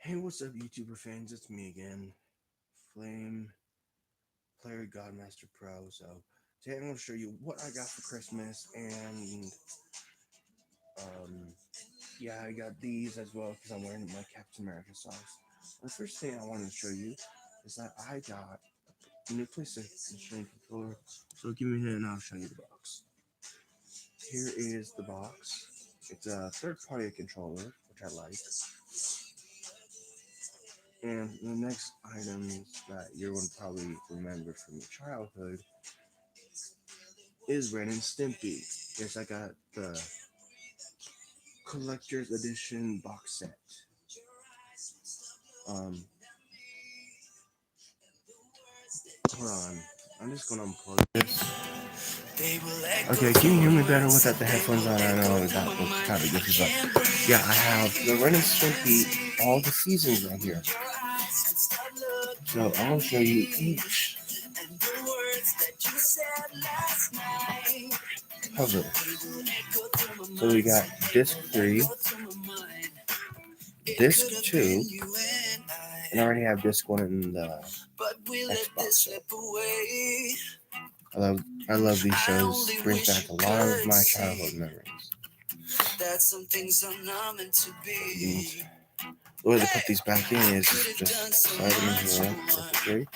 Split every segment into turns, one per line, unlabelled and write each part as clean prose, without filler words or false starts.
Hey, what's up, YouTuber fans? It's me again, Flame Player Godmaster Pro. So today I'm going to show you what I got for Christmas, and yeah, I got these as well because I'm wearing my Captain America socks. The first thing I wanted to show you is that I got a new PlayStation controller. So give me a minute and I'll show you the box. Here is the box. It's a third-party controller, which I like. And the next items that you're going to probably remember from your childhood is Ren and Stimpy. Yes, I got the collector's edition box set. Um, Hold on. I'm just going to unplug this. Okay, can you hear me better without the headphones on? I know that looks kind of goofy, but yeah, I have the Ren and Stimpy, all the seasons right here. So I'm going to show you each cover. So we got disc 3, disc 2, and I already have disc 1 in the Xbox set. I love these shows. It brings back a lot of my childhood memories. The way to put these back in is just slide them in here perfectly.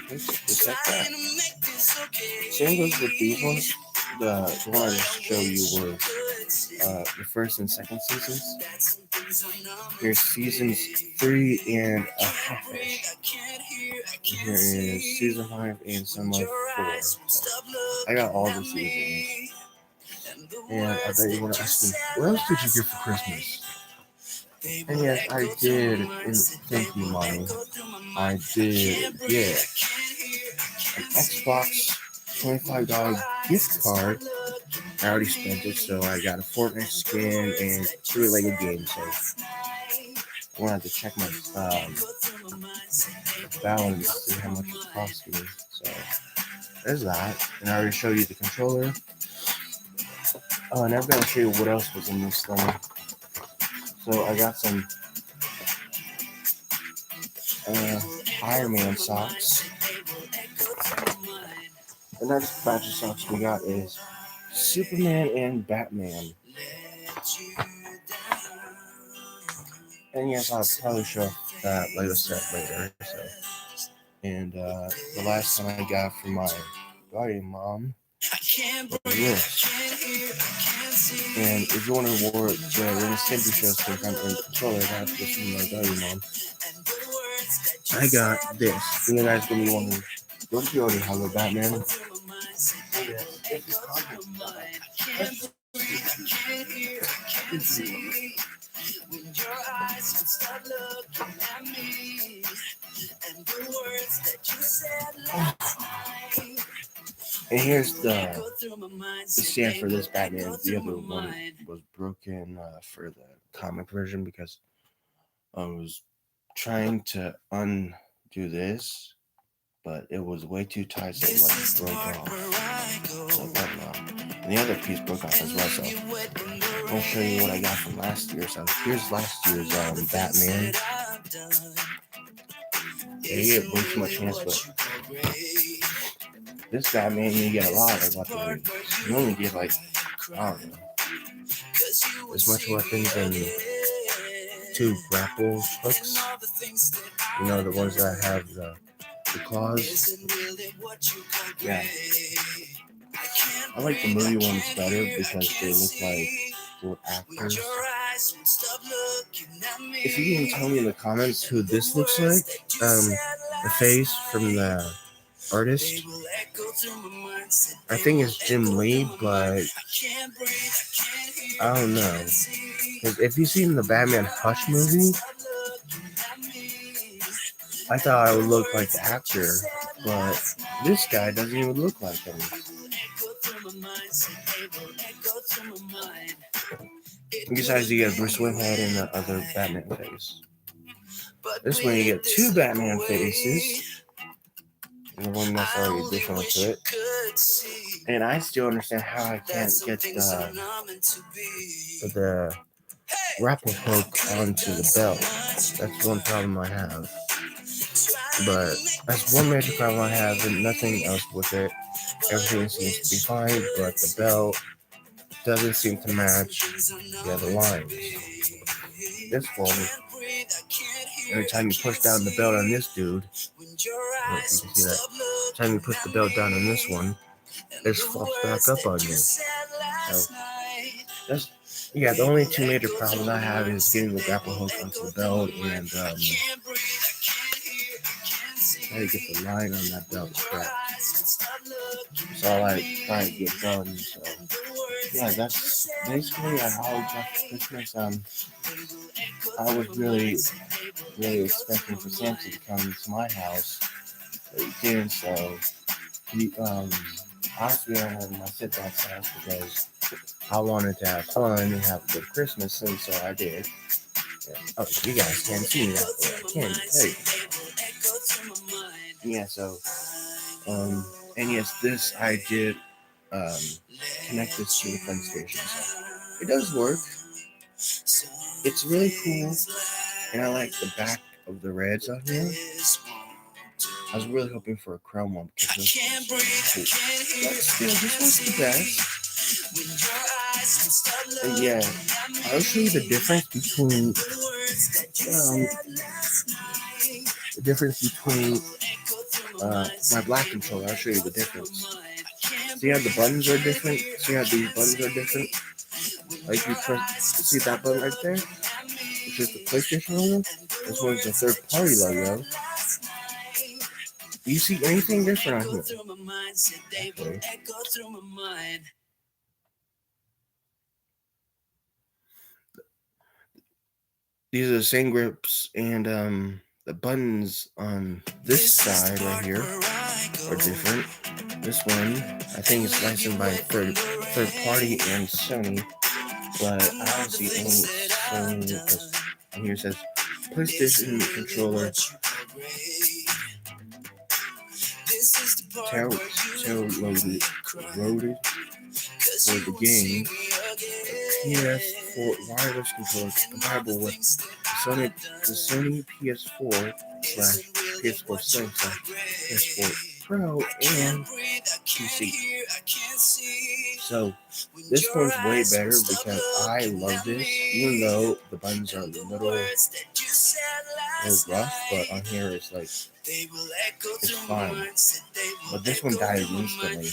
Just like that. Same goes with these ones. The one I just showed you were the first and second seasons. Here's seasons 3 and a half. Here is season 5 and some of 4. So I got all the seasons. And I bet you want to ask me, what else did you get for Christmas? And yes, I did. And thank you, Mommy. I did get an Xbox $25 gift card. I already spent it, so I got a Fortnite skin and 3 Lego games. So I'm gonna have to check my balance to see how much it cost me. So there's that. And I already showed you the controller. Oh, and I'm gonna show you what else was in this thing. So I got some Iron Man socks. The next batch of socks we got is Superman and Batman. And yes, I'll probably show that Lego set later. And the last one I got from my guardian mom was this. And if you want to award the Ren and Stimpy shows to come in controller, I got this from my guardian mom. I got this. And you guys gonna be wondering, don't you already have a Batman? And here's the stand for this Batman. The other one was broken for the comic version because I was trying to undo this, but it was way too tight, so it like broke off. So and the other piece broke off as well. So I'll show you what I got from last year. So here's last year's Batman. Yeah, you get way too much hands, but this Batman you get a lot of weaponry. You only get like, I don't know, as much weapons and 2 grapple hooks. You know, the ones that have the claws. Yeah. I like the movie ones better because they look like little actors. If you can tell me in the comments who this looks like, the face from the artist, I think it's Jim Lee, but I don't know. Because if you've seen the Batman Hush movie, I thought I would look like the actor, but this guy doesn't even look like him. Besides, you get Bruce Wayne head and the other Batman face. This one you get 2 Batman faces. And the one that's already additional to it. And I still understand how I can't get the grapple hook onto the belt. That's one problem I have. But that's one major problem I have, and nothing else with it. Everything seems to be fine, but the belt doesn't seem to match the other lines. This one, every time you push down the belt on this dude, I don't know if you can see that. Every time you push the belt down on this one, it flops back up on you. So that's the only two major problems I have is getting the grapple hook onto the belt and how to get the line on that belt correct. That's all I try to get done. So yeah, that's basically how Christmas. I was really expecting for Santa to come to my house, but he didn't. So he asked me over at my stepdad's house because I wanted to have fun and have a good Christmas, and so I did. Yeah. Oh, you guys can't see me that way. I can't tell you. Yeah, so and yes, this I did connect this to the fun station. So it does work. It's really cool, and I like the back of the reds on here. I was really hoping for a chrome one because this was cool. But still, this was the best. And yeah, I'll show you the difference between my black controller. I'll show you the difference. See how the buttons are different? See how these buttons are different? Like you see that button right there? Which is the PlayStation logo. This one's the third party logo. Do you see anything different on here? Okay. These are the same grips, and the buttons on this side right here are different. This one, I think it's licensed by third party and Sony, but I don't see any Sony because here it says PlayStation controller tail loaded for the game. PS4 wireless controller compatible with the Sony PS4/PS4 Slim, PS4 Pro, and PC. So this one's way better because I love this, even though the buttons are a little rough, but on here it's like it's fine. But this one died instantly.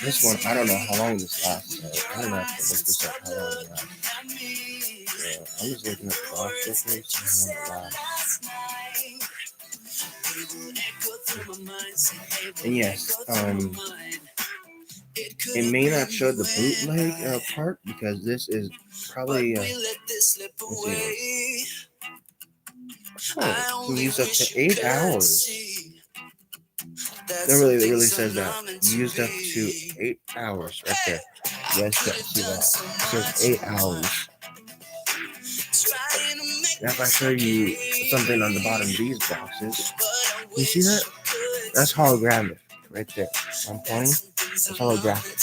This one, I don't know how long this lasts. So I don't have to look this up how long it lasts. I'm just looking at the box quickly, see how long it lasts. And yes, it may not show the bootleg part because this is probably can use up to 8 hours. It really says that. Used up to 8 hours right there. Yes, see that. It says 8 hours. Now if I show you something on the bottom of these boxes, you see that? That's holographic right there. I'm pointing. It's holographic.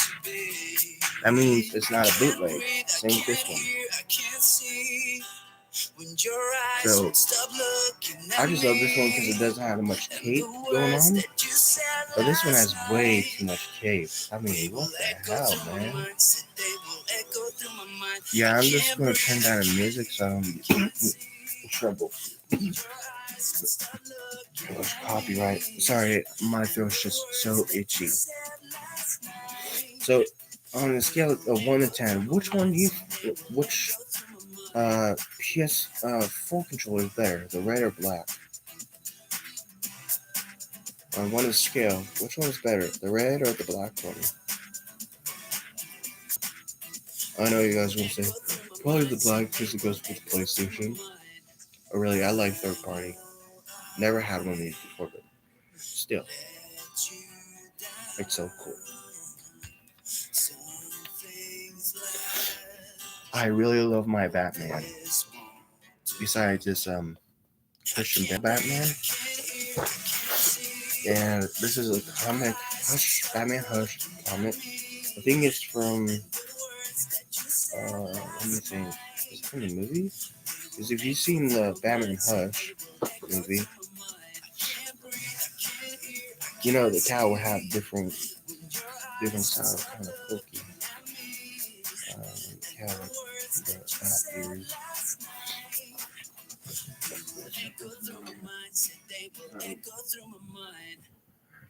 That means it's not a bootleg. Same with this one. So I just love this one because it doesn't have much cape going on. But this one has way too much cape. I mean, what the hell, man? Yeah, I'm just going to turn down the music so I don't get in trouble. Copyright. Sorry, my throat's just so itchy. So, on a scale of 1 to 10, which PS4 controller is better, the red or black? On 1 to scale, which one is better, the red or the black one? I know you guys will say, probably the black because it goes with PlayStation. Or really, I like third party. Never had one of these before, but still, it's so cool. I really love my Batman. Besides this Christian Batman. And this is a comic, Batman Hush comic. I think it's from me think. Is it from the movie? Because if you've seen the Batman Hush movie, you know the cow will have different sounds, kind of hooky. Cow, the bat ears.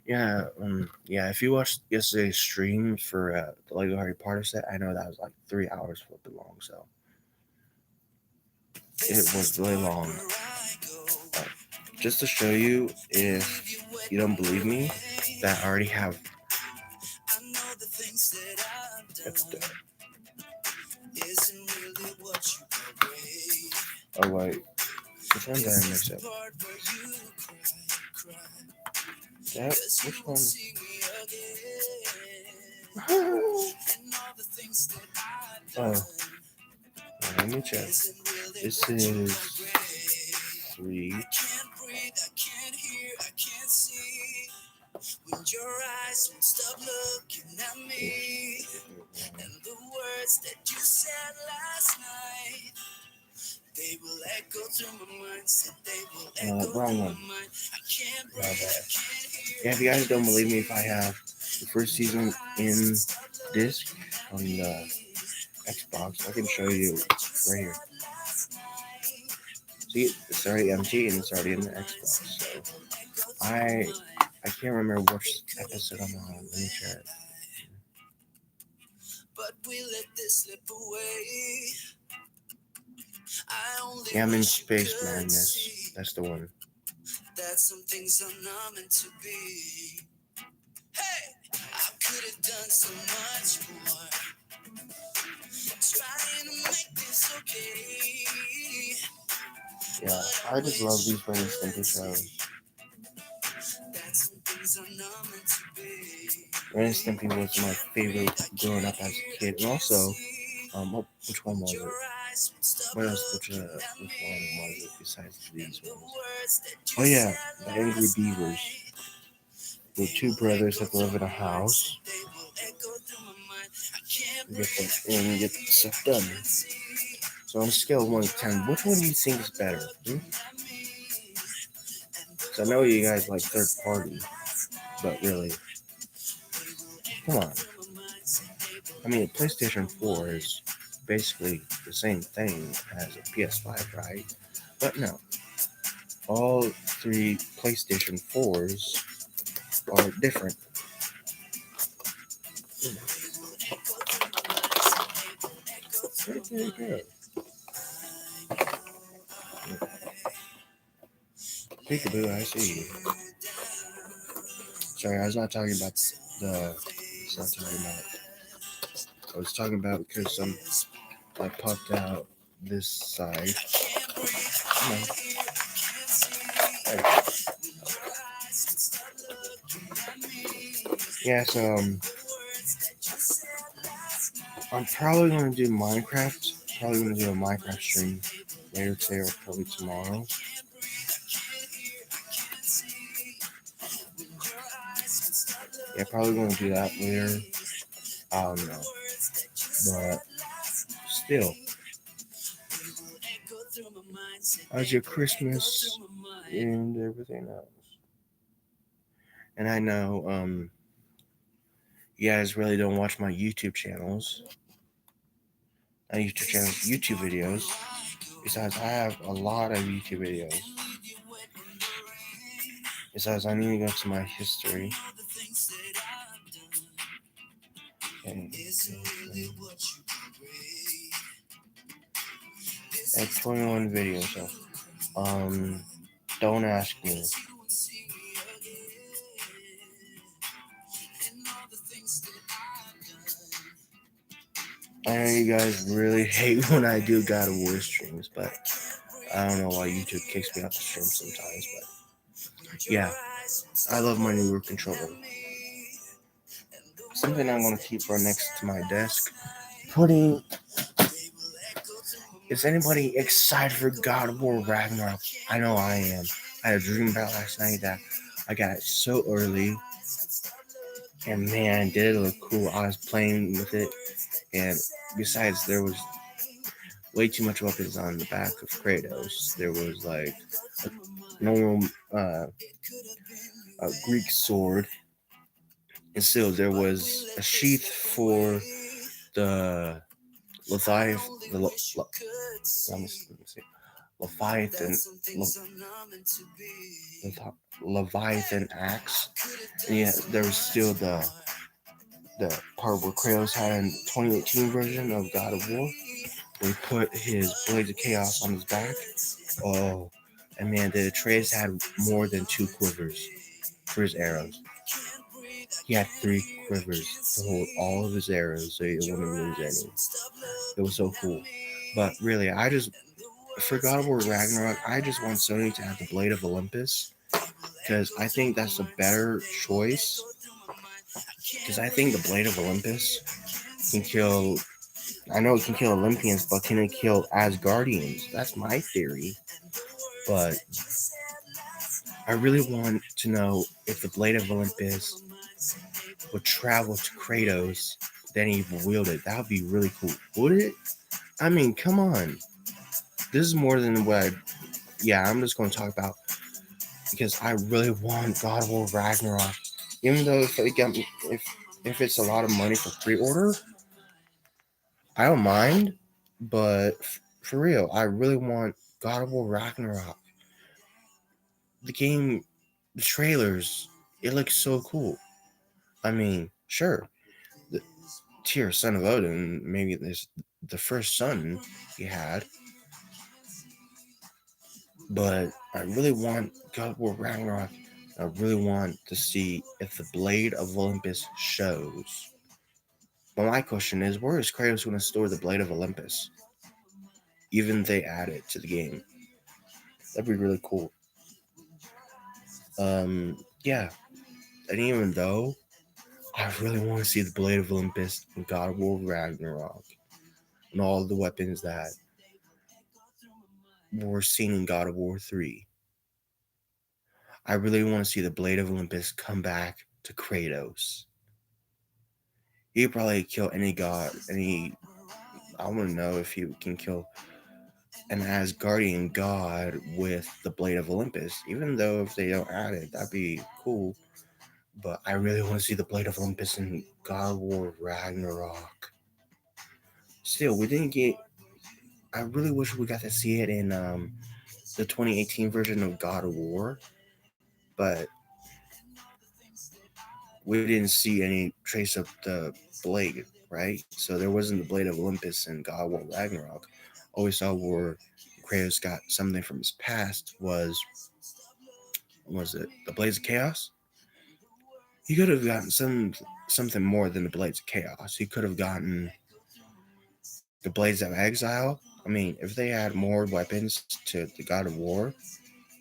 Yeah. If you watched yesterday's stream for the Lego Harry Potter set, I know that was like 3 hours flipping long, so it was really long. Just to show you, if you don't believe me, that I already have. Oh wait, which one did I mix up? That which one? Oh, let me check. This is 3. When your eyes won't stop looking at me, and the words that you said last night, they will echo through my mind. Said they will echo through my mind. I can't breathe. Yeah, if you guys don't believe me, if I have the first season in disc on the Xbox, I can show you right here. See, it's already empty and it's already in the Xbox. So I can't remember which episode I'm on. Let me check. Yeah, I'm in Space Madness. That's the one. That some things are not meant to be. Hey, I could have done so much more. Trying to make this okay. Yeah, I just love these Ren and Stimpy shows. Ren and Stimpy was my favorite growing up as a kid, and also, which one was it? Which one was it besides these ones? Oh yeah, the Angry Beavers. The two brothers have to live in a house. And get stuff done. So on a scale of 1 to 10, which one do you think is better? So I know you guys like third party, but really, come on. I mean, PlayStation 4 is basically the same thing as a PS5, right? But no. All 3 PlayStation 4s are different. Very good. Peekaboo, I see you. Sorry, I was not talking about I was talking about because I popped out this side. Yeah, so I'm probably gonna do Minecraft. Probably gonna do a Minecraft stream later today or probably tomorrow. Yeah, probably gonna do that later. I don't know, but still, how's your Christmas and everything else? And I know, you guys really don't watch my YouTube channels. YouTube videos. Besides, I have a lot of YouTube videos. Besides, I need to go to my history. Okay. I have 21 videos, so don't ask me. I know you guys really hate when I do God of War streams, but I don't know why YouTube kicks me off the stream sometimes, but yeah, I love my new controller. Something I'm going to keep right next to my desk. Is anybody excited for God of War Ragnarok? I know I am. I had a dream about last night that I got it so early, and man, did it look cool. I was playing with it, and besides, there was way too much weapons on the back of Kratos. There was like a normal a Greek sword, and still there was a sheath for the Leviathan, let me see, Leviathan, Leviathan axe, and yeah, there was still the part where Kratos had in the 2018 version of God of War, where he put his Blades of Chaos on his back. Oh, and man, the Atreus had more than 2 quivers for his arrows. He had 3 quivers to hold all of his arrows so he wouldn't lose any. It was so cool. But really, for God of War Ragnarok, I just want Sony to have the Blade of Olympus because I think that's a better choice. Because I think the Blade of Olympus can kill. I know it can kill Olympians, but can it kill Asgardians? That's my theory. But I really want to know if the Blade of Olympus would travel to Kratos, then he would wield it. That would be really cool. Would it? I mean, come on. This is more than what. I'm just going to talk about because I really want God of War Ragnarok. Even though if it's a lot of money for pre-order, I don't mind. But for real, I really want God of War Ragnarok. The game, the trailers, it looks so cool. I mean, sure, the Tyr, son of Odin, maybe this the first son he had, but I really want God of War Ragnarok. I really want to see if the Blade of Olympus shows. But my question is, where is Kratos going to store the Blade of Olympus? Even if they add it to the game, that'd be really cool. Yeah, and even though I really want to see the Blade of Olympus in God of War Ragnarok and all the weapons that were seen in God of War 3. I really want to see the Blade of Olympus come back to Kratos. He could probably kill any god, I want to know if he can kill an Asgardian god with the Blade of Olympus. Even though if they don't add it, that'd be cool. But I really want to see the Blade of Olympus in God of War Ragnarok. Still, we didn't get. I really wish we got to see it in the 2018 version of God of War, but we didn't see any trace of the blade, right? So there wasn't the Blade of Olympus in God of War Ragnarok. All we saw were Kratos got something from his past was it the Blades of Chaos? He could have gotten something more than the Blades of Chaos. He could have gotten the Blades of Exile. I mean, if they add more weapons to the God of War,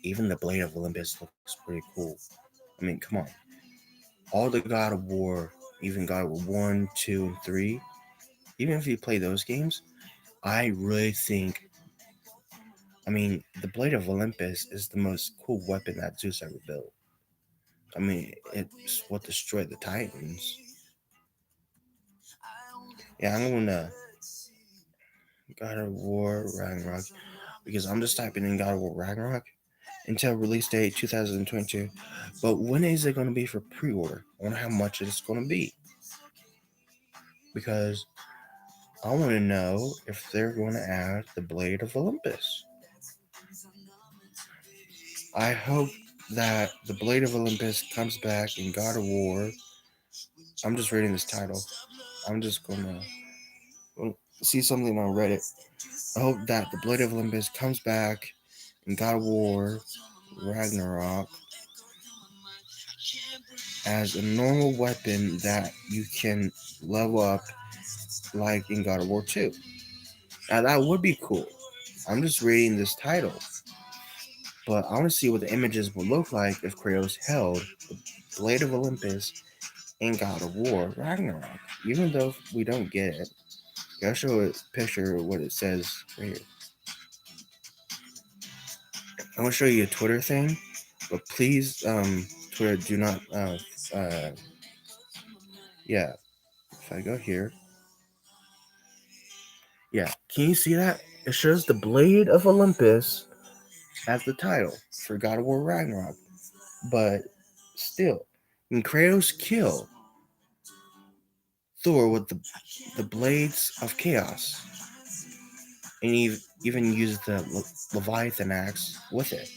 even the Blade of Olympus looks pretty cool. I mean, come on. All the God of War, even God of War 1, 2, and 3, even if you play those games, I really think, I mean, the Blade of Olympus is the most cool weapon that Zeus ever built. I mean, it's what destroyed the Titans. Yeah, I'm gonna God of War Ragnarok because I'm just typing in God of War Ragnarok until release date 2022. But when is it going to be for pre-order? I wonder how much it's going to be because I want to know if they're going to add the Blade of Olympus. I hope that the Blade of Olympus comes back in God of War. I'm just reading this title. I'm just gonna see something on Reddit. I hope that the Blade of Olympus comes back in God of War Ragnarok as a normal weapon that you can level up like in God of War 2. Now that would be cool. I'm just reading this title. But I want to see what the images would look like if Kratos held the Blade of Olympus in God of War Ragnarok. Even though we don't get it, I'll show a picture of what it says right here. I'm gonna show you a Twitter thing, but please, Twitter, do not, yeah. If I go here, yeah, can you see that? It shows the Blade of Olympus as the title for God of War Ragnarok. But still, when Kratos kill Thor with the blades of chaos, and he even used the Leviathan axe with it.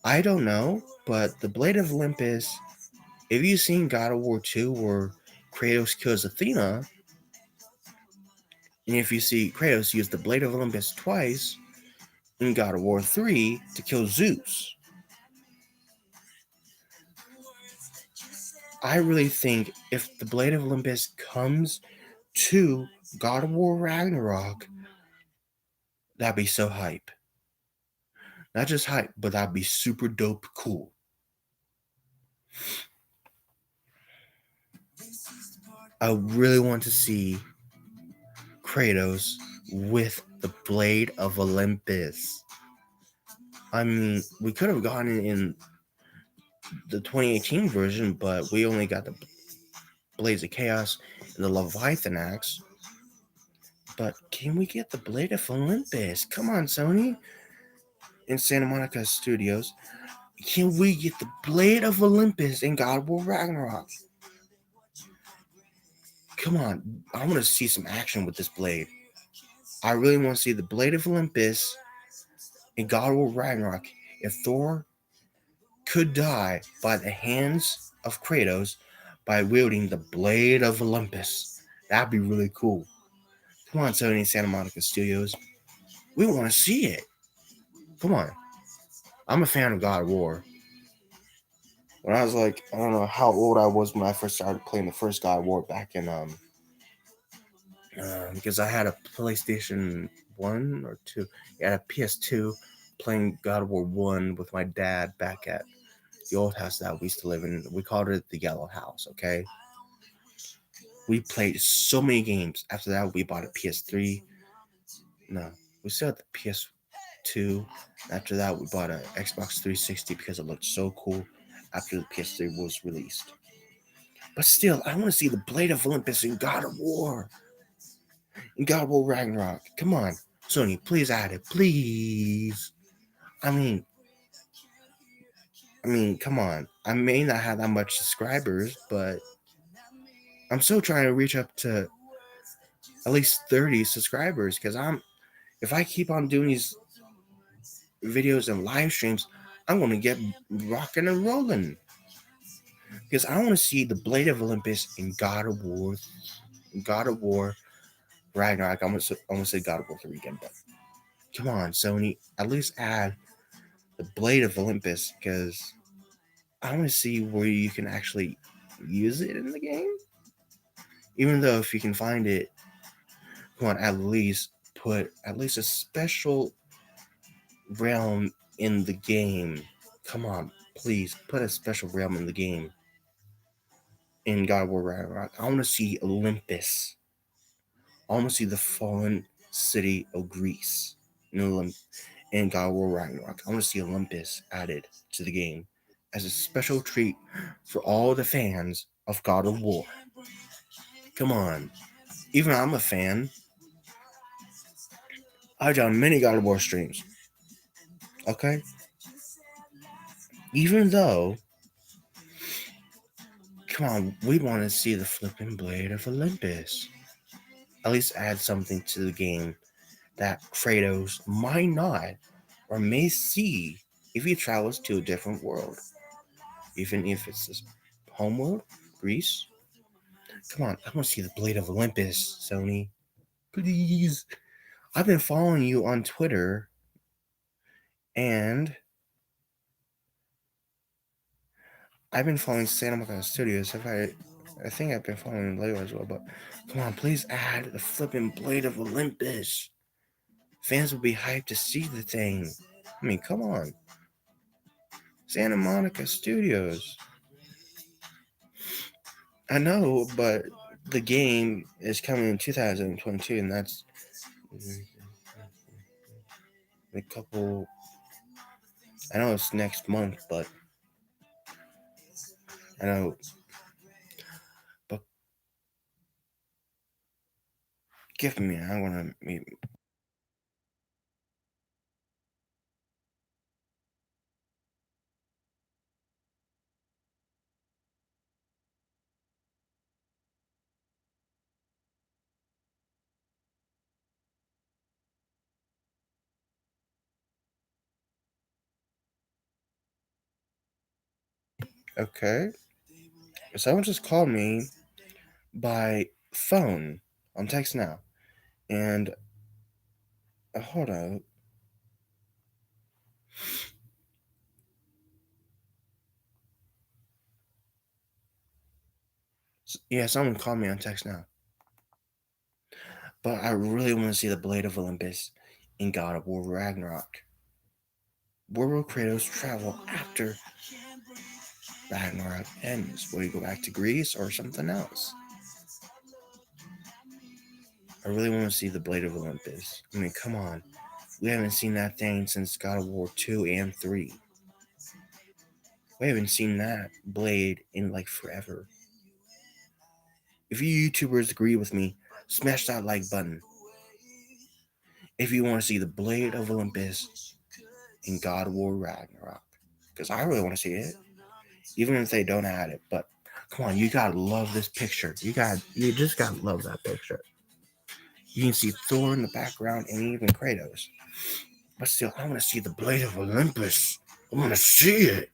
I don't know, but the Blade of Olympus, if you've seen God of War 2 where Kratos kills Athena, and if you see Kratos use the Blade of Olympus twice in God of War 3 to kill Zeus, I really think if the Blade of Olympus comes to God of War Ragnarok, that'd be so hype. Not just hype, but that'd be super dope cool. I really want to see Kratos with the Blade of Olympus. I mean, we could have gotten it in the 2018 version, but we only got the Blades of Chaos and the Leviathan axe. But can we get the Blade of Olympus? Come on, Sony. In Santa Monica Studios. Can we get the Blade of Olympus in God of War Ragnarok? Come on. I want to see some action with this blade. I really want to see the Blade of Olympus in God of War Ragnarok. If Thor could die by the hands of Kratos by wielding the Blade of Olympus, that'd be really cool. Come on, Sony Santa Monica Studios. We want to see it. Come on. I'm a fan of God of War. When I was like, I don't know how old I was when I first started playing the first God of War back in because I had a PlayStation 1 or 2. Yeah, a PS2 playing God of War 1 with my dad back at the old house that we used to live in. We called it the Yellow House, okay? We played so many games. After that, we bought a PS3. No, we still had the PS2. After that, we bought an Xbox 360 because it looked so cool after the PS3 was released. But still, I want to see the Blade of Olympus in God of War. In God of War Ragnarok. Come on. Sony, please add it. Please. I mean, come on. I may not have that much subscribers, but I'm still trying to reach up to at least 30 subscribers because if I keep on doing these videos and live streams, I'm going to get rocking and rolling. Because I want to see the Blade of Olympus in God of War Ragnarok. I'm going to say God of War 3 again, but come on, Sony. At least add the Blade of Olympus because I want to see where you can actually use it in the game. Even though if you can find it, come on, at least put at least a special realm in the game. Come on, please put a special realm in the game. In God of War Ragnarok, I want to see Olympus. I want to see the fallen city of Greece in God of War Ragnarok. I want to see Olympus added to the game as a special treat for all the fans of God of War. Come on. Even I'm a fan. I've done many God of War streams. Okay? Even though, come on, we want to see the flipping Blade of Olympus. At least add something to the game that Kratos might not or may see if he travels to a different world. Even if it's his homeworld, Greece. Come on, I want to see the Blade of Olympus, Sony. Please. I've been following you on Twitter, and I've been following Santa Monica Studios. I think I've been following Lego as well, but come on, please add the flipping Blade of Olympus. Fans will be hyped to see the thing. I mean, come on. Santa Monica Studios. I know, but the game is coming in 2022, and that's a couple. I know it's next month, but I know. But give me. I want to meet. Okay. Someone just called me by phone on text now. And hold on. Yeah, someone called me on text now. But I really want to see the Blade of Olympus in God of War Ragnarok. Where will Kratos travel after Ragnarok ends? Will he go back to Greece or something else? I really want to see the Blade of Olympus. I mean, come on. We haven't seen that thing since God of War 2 and 3. We haven't seen that blade in like forever. If you YouTubers agree with me, smash that like button. If you want to see the Blade of Olympus in God of War Ragnarok. Because I really want to see it. Even if they don't add it. But come on, you gotta love this picture. You just gotta love that picture. You can see Thor in the background and even Kratos. But still, I want to see the Blade of Olympus. I want to see it.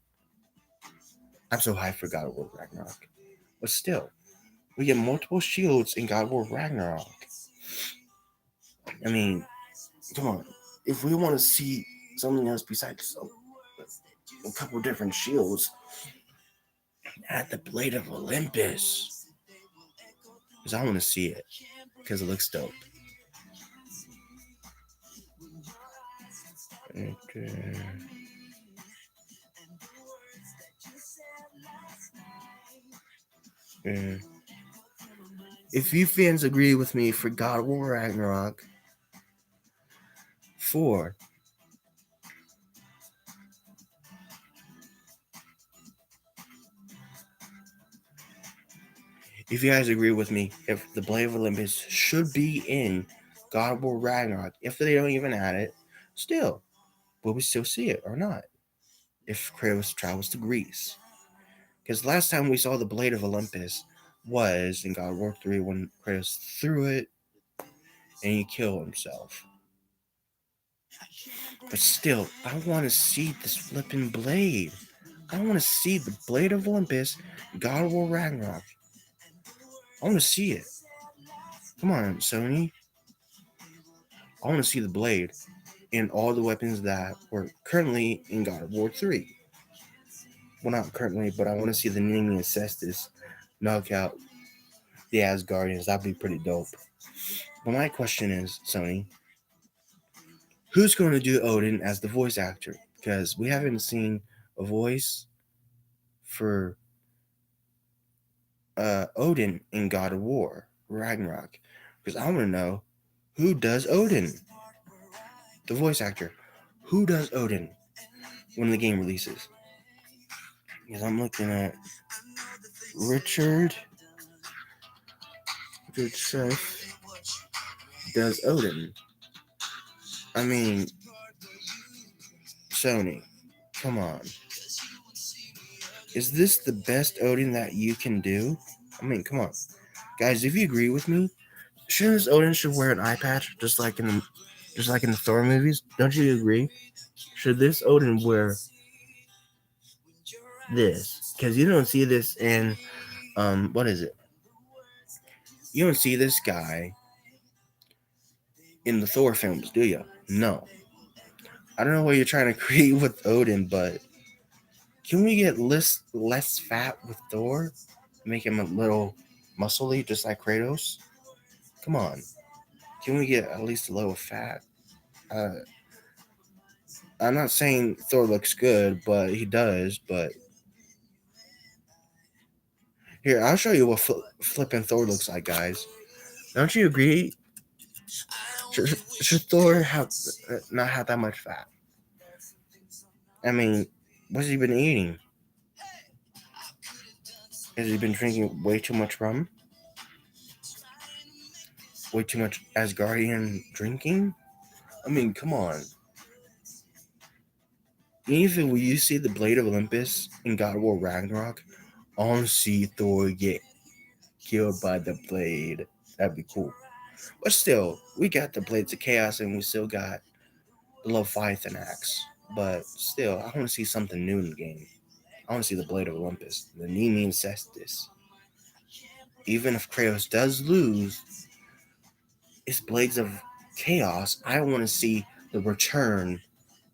I'm so hyped for God of War Ragnarok. But still, we get multiple shields in God of War Ragnarok. I mean, come on. If we want to see something else besides a couple different shields, add the Blade of Olympus. Because I want to see it. Because it looks dope. Okay. Yeah. If you fans agree with me for God of War Ragnarok 4, if you guys agree with me, if the Blade of Olympus should be in God of War Ragnarok, if they don't even add it, still, will we still see it or not? If Kratos travels to Greece. Because last time we saw the Blade of Olympus was in God of War 3 when Kratos threw it and he killed himself. But still, I want to see this flipping blade. I want to see the Blade of Olympus, God of War Ragnarok. I want to see it. Come on, Sony. I want to see the blade and all the weapons that were currently in God of War 3. Well, not currently, but I want to see the Naming Cestus knock out the Asgardians. That'd be pretty dope. But my question is, Sony, who's going to do Odin as the voice actor? Because we haven't seen a voice for Odin in God of War Ragnarok. Because I want to know who does Odin, the voice actor. Who does Odin when the game releases? Because I'm looking at Richard Schiff does Odin. I mean, Sony, come on. Is this the best Odin that you can do? I mean, come on. Guys, if you agree with me, shouldn't this Odin should wear an eye patch just like in the Thor movies? Don't you agree? Should this Odin wear this? Because you don't see this in what is it? You don't see this guy in the Thor films, do you? No. I don't know what you're trying to create with Odin, but can we get less fat with Thor? Make him a little muscly, just like Kratos? Come on. Can we get at least a little fat? I'm not saying Thor looks good, but he does. But here, I'll show you what flipping Thor looks like, guys. Don't you agree? Should Thor have not have that much fat? I mean, what's he been eating? Has he been drinking way too much rum? Way too much Asgardian drinking? I mean, come on. Even when you see the Blade of Olympus in God of War Ragnarok, I want to see Thor get killed by the blade. That'd be cool. But still, we got the Blades of Chaos and we still got the Leviathan axe. But still, I want to see something new in the game. I want to see the Blade of Olympus, the Nemean Cestus. Even if Kratos does lose, it's Blades of Chaos. I want to see the return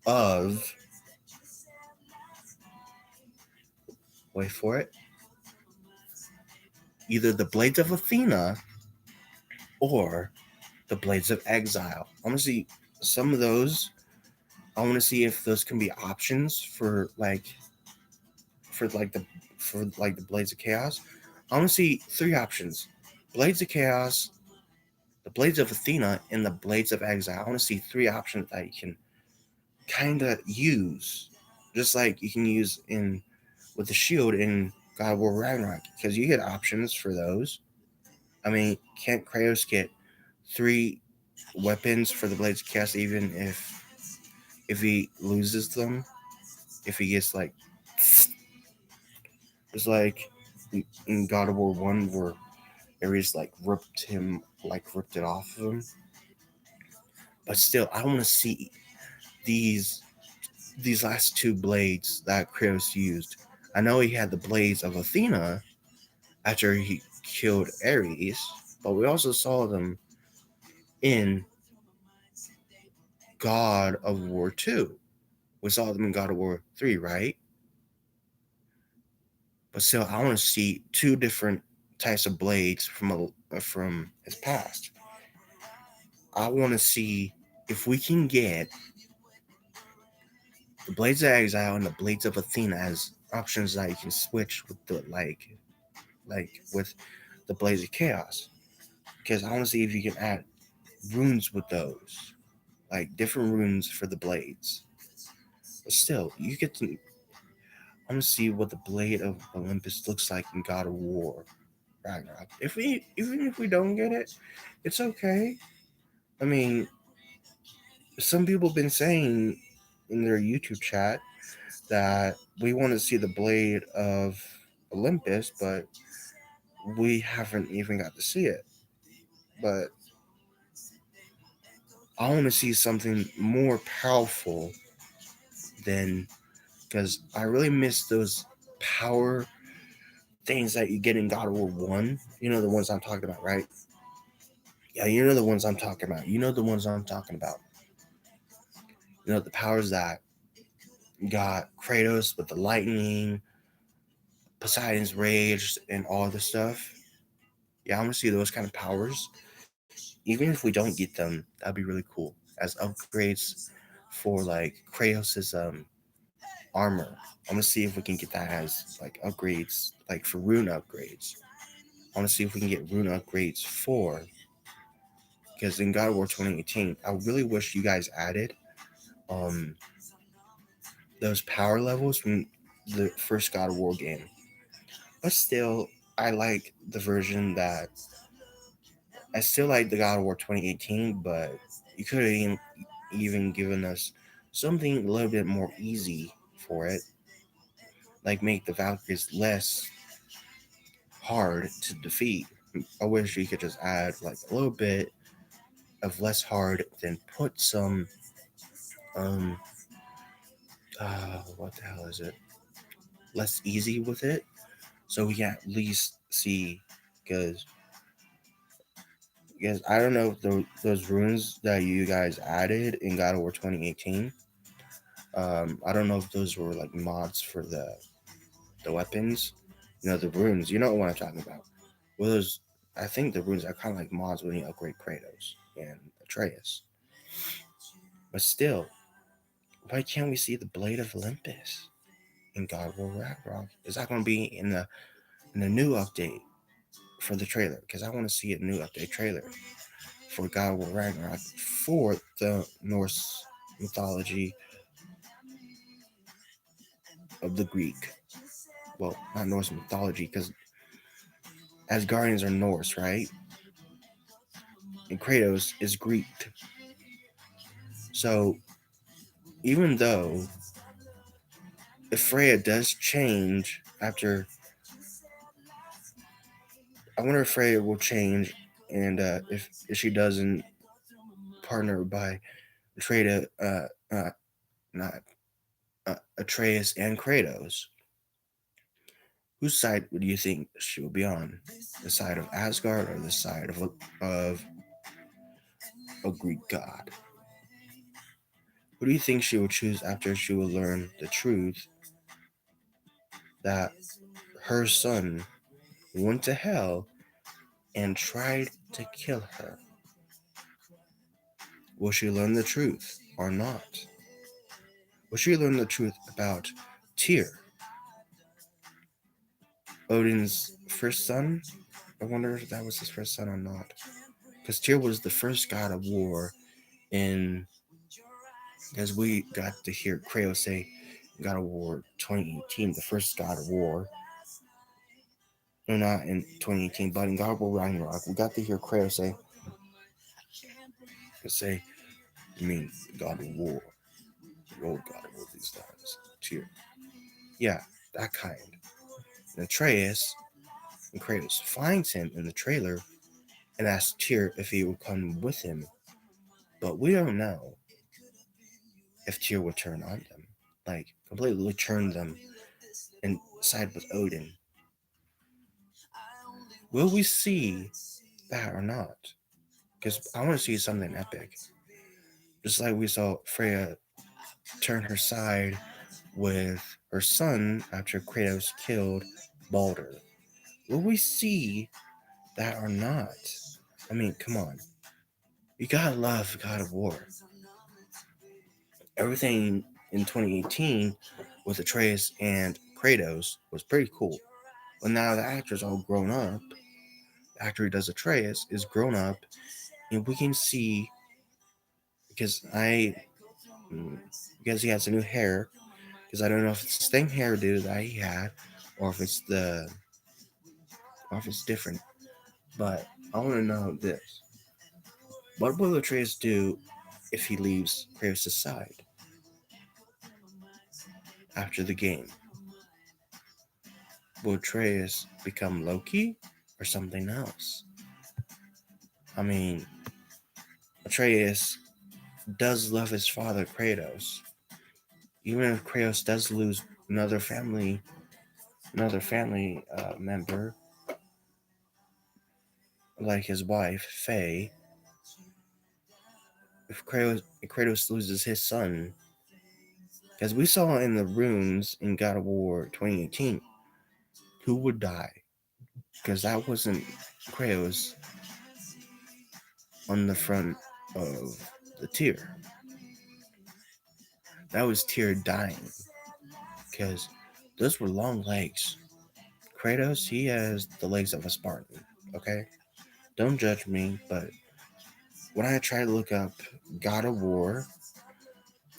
of, wait for it, either the Blades of Athena or the Blades of Exile. I want to see some of those. I want to see if those can be options for the Blades of Chaos. I want to see 3 options: Blades of Chaos, the Blades of Athena, and the Blades of Exile. I want to see 3 options that you can kind of use, just like you can use in with the shield in God of War Ragnarok, because you get options for those. I mean, can't Kratos get 3 weapons for the Blades of Chaos even if he loses them? If he gets like, it's like in God of War 1 where Ares ripped it off of him. But still, I want to see these last 2 blades that Kratos used. I know he had the blades of Athena after he killed Ares, but we also saw them in God of War 2. We saw them in God of War 3, right? But still, I want to see 2 different types of blades from his past. I want to see if we can get the Blades of Exile and the Blades of Athena as options that you can switch with the with the Blades of Chaos. Because I want to see if you can add runes with those, like different runes for the blades. But still, you get to. I want to see what the Blade of Olympus looks like in God of War Ragnarok. Even if we don't get it, it's okay. I mean, some people have been saying in their YouTube chat that we want to see the Blade of Olympus, but we haven't even got to see it. But I want to see something more powerful than, because I really miss those power things that you get in God of War 1. You know the ones I'm talking about, right? Yeah, you know the ones I'm talking about. You know the ones I'm talking about. You know the powers that got Kratos with the lightning, Poseidon's rage, and all the stuff. Yeah, I want to see those kind of powers. Even if we don't get them, that'd be really cool as upgrades for Kratos' armor. I want to see if we can get that as upgrades, for rune upgrades. I want to see if we can get rune upgrades for, because in God of War 2018, I really wish you guys added um those power levels from the first God of War game. But still, I like the version that I still like the God of War 2018, but you could have even given us something a little bit more easy for it, like make the Valkyries less hard to defeat. I wish you could just add a little bit of less hard, then put some what the hell is it? Less easy with it, so we can at least see, because I don't know if those runes that you guys added in God of War 2018. I don't know if those were mods for the weapons. The runes. You know what I'm talking about. Well, those, I think the runes are kind of like mods when you upgrade Kratos and Atreus. But still, why can't we see the Blade of Olympus in God of War Ragnarok? Is that going to be in the new update for the trailer? Because I want to see a new update trailer for God of War Ragnarok for the Norse mythology of the Greek. Well, not Norse mythology, because Asgardians are Norse, right? And Kratos is Greek. So, even though if Freya does change after, I wonder if Freya will change, and if she doesn't partner by Atreus, not Atreus and Kratos. whose side would you think she will be on? The side of Asgard or the side of a Greek god? Who do you think she will choose after she will learn the truth that her son went to hell and tried to kill her? Will she learn the truth or not? Will she learn the truth about Tyr, Odin's first son? I wonder if that was his first son or not. Because Tyr was the first god of war in, as we got to hear Kratos say, God of War 2018, the first God of War. No, not in 2018, but in God of War Ragnarok, we got to hear Kratos say, you mean God of War, the old God of War these times, Tyr. Yeah, that kind. And Atreus and Kratos finds him in the trailer and asks Tyr if he will come with him. But we don't know if Tyr will turn on them, like completely turn them and side with Odin. Will we see that or not? Because I want to see something epic. Just like we saw Freya turn her side with her son after Kratos killed Balder. Will we see that or not? I mean, come on. You gotta love God of War. Everything in 2018 with Atreus and Kratos was pretty cool. But now the actor's all grown up. The actor who does Atreus is grown up, and we can see because because he has a new hair. Because I don't know if it's the same hairdo that he had, or if it's different. But I want to know this: what will Atreus do if he leaves Kratos' side after the game? Will Atreus become Loki or something else? I mean, Atreus does love his father Kratos. Even if Kratos does lose another family member, like his wife Faye, if Kratos loses his son, as we saw in the runes in God of War 2018, who would die? Because that wasn't Kratos on the front of the Tyr. That was Tyr dying. Because those were long legs. Kratos, he has the legs of a Spartan. Okay? Don't judge me, but when I try to look up God of War,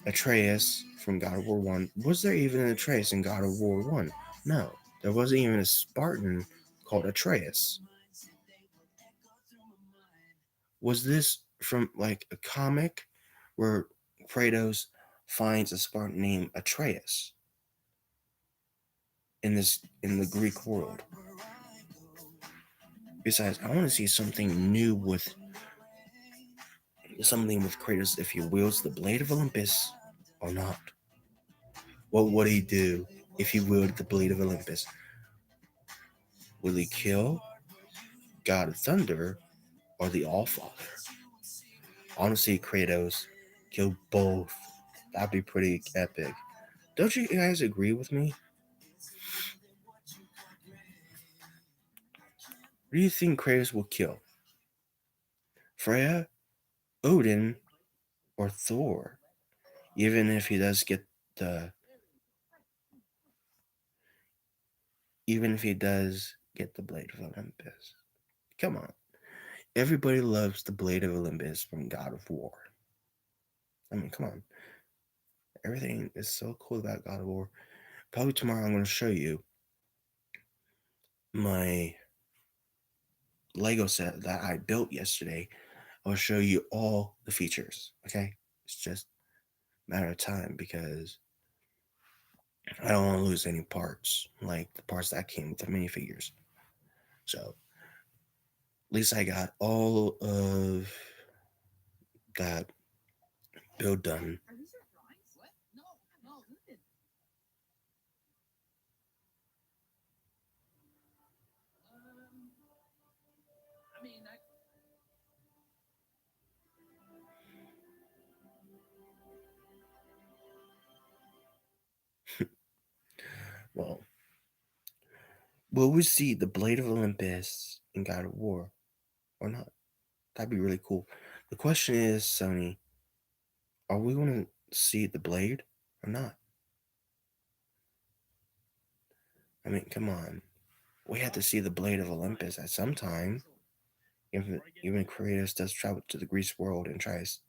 Atreus from God of War 1, was there even an Atreus in God of War 1? No. There wasn't even a Spartan called Atreus. Was this from like a comic where Kratos finds a Spartan named Atreus in the Greek world? Besides, I want to see something new with Kratos if he wields the Blade of Olympus or not. What would he do if he wielded the Blade of Olympus? Will he kill God of Thunder or the Allfather? Honestly, Kratos kill both. That'd be pretty epic. Don't you guys agree with me? Who do you think Kratos will kill? Freya, Odin, or Thor? Even if he does get the Blade of Olympus. Come on. Everybody loves the Blade of Olympus from God of War. I mean, come on. Everything is so cool about God of War. Probably tomorrow I'm going to show you my Lego set that I built yesterday. I'll show you all the features. Okay? It's just a matter of time because I don't want to lose any parts, like the parts that came with the minifigures. So, at least I got all of that build done. Well, will we see the Blade of Olympus in God of War or not? That'd be really cool. The question is, Sony, are we going to see the Blade or not? I mean, come on. We have to see the Blade of Olympus at some time. Even Kratos does travel to the Greece world and tries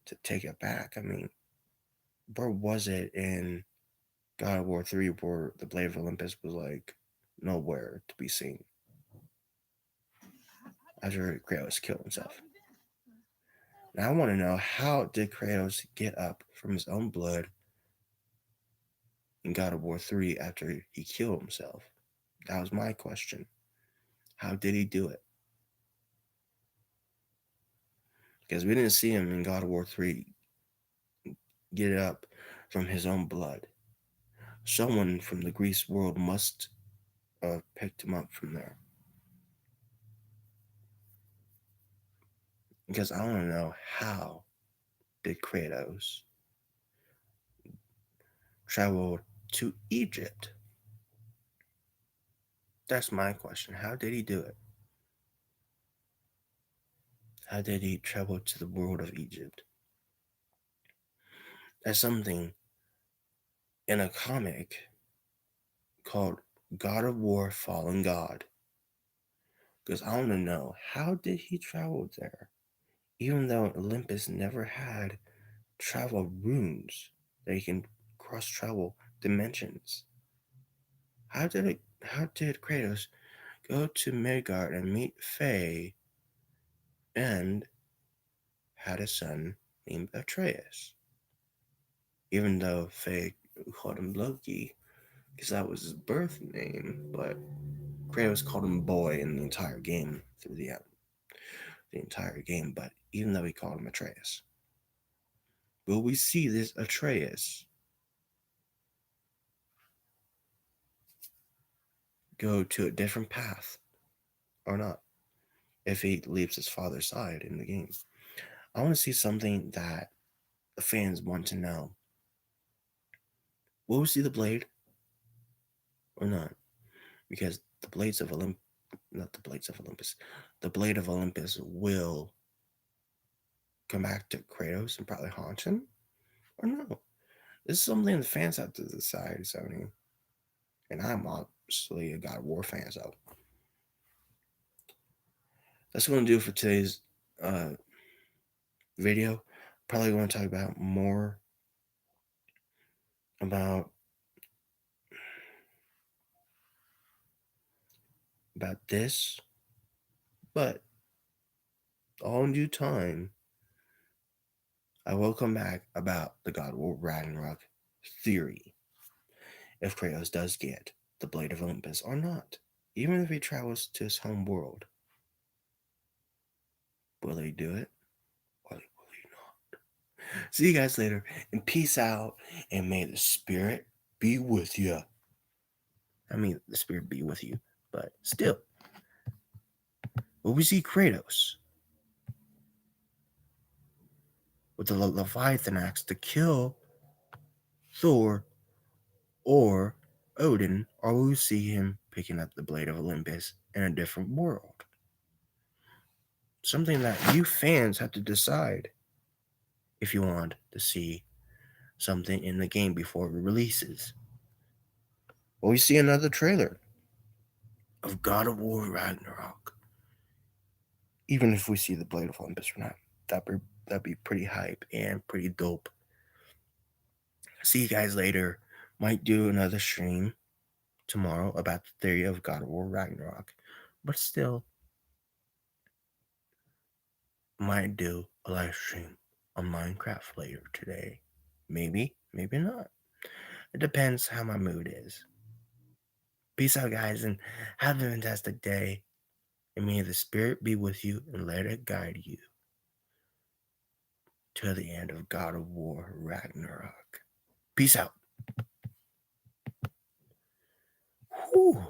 to take it back. I mean, where was it in God of War 3 where the Blade of Olympus was like nowhere to be seen after Kratos killed himself? Now I want to know, how did Kratos get up from his own blood in God of War 3 after he killed himself? That was my question. How did he do it? Because we didn't see him in God of War 3 get up from his own blood. Someone from the Greece world must have picked him up from there. Because I want to know, how did Kratos travel to Egypt? That's my question. How did he do it? How did he travel to the world of Egypt? That's something in a comic called God of War Fallen God. Because I want to know, how did he travel there? Even though Olympus never had travel runes that he can cross travel dimensions. How did Kratos go to Midgard and meet Faye and had a son named Atreus? Even though Faye called him Loki because that was his birth name, but Kratos called him boy in the entire game through the entire game. But even though he called him Atreus, will we see this Atreus go to a different path or not if he leaves his father's side in the game? I want to see something that the fans want to know. Will we see the blade or not? Because the blades of Olympus, not the blades of Olympus, the blade of Olympus will come back to Kratos and probably haunt him or no? This is something the fans have to decide, Sony. And I'm obviously a God of War fan, so that's what I'm going to do for today's uh, video. Probably going to talk about more about this, but all in due time, I will come back about the God of War Ragnarok theory. If Kratos does get the Blade of Olympus or not, even if he travels to his home world, will he do it or will he not? See you guys later, and peace out, and may the Spirit be with you. I mean, the Spirit be with you, but still, will we see Kratos with the Leviathan axe to kill Thor or Odin, or will we see him picking up the Blade of Olympus in a different world? Something that you fans have to decide if you want to see something in the game before it releases. Will we see another trailer of God of War Ragnarok? Even if we see the Blade of Olympus or not, that'd be pretty hype and pretty dope. See you guys later. Might do another stream tomorrow about the theory of God of War Ragnarok, but still might do a live stream on Minecraft later today. Maybe, maybe not. It depends how my mood is. Peace out, guys, and have a fantastic day. And may the Spirit be with you and let it guide you to the end of God of War Ragnarok. Peace out. Whew.